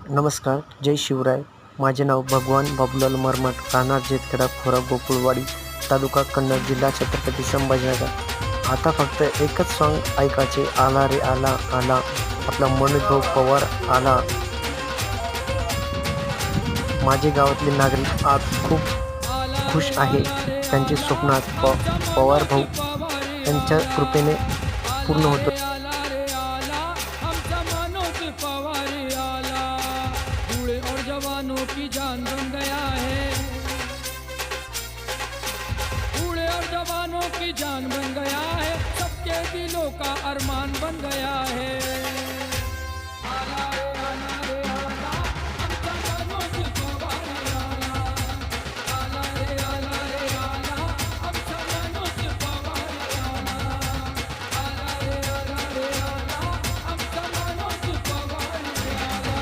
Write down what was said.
नमस्कार, जय शिवराय. माझे नाव भगवान बाबूलाल मरमट, राहणार जेतखेडा, खोरा, गोकुळवाडी, तालुका कन्नड, जिल्हा छत्रपती संभाजीनगर. आता फक्त एकच सॉन्ग ऐकायचे. आला रे आला आला, आपला मनोज भाऊ पवार आला. माझे गावातले नागरिक आज खूप खुश आहे. त्यांचे स्वप्न आज पवार भाऊ यांच्या कृपेने पूर्ण होतं. और जवानों की जान बन गया है, बूढ़े और जवानों की जान बन गया है, सबके दिलों का अरमान बन गया है। आला रे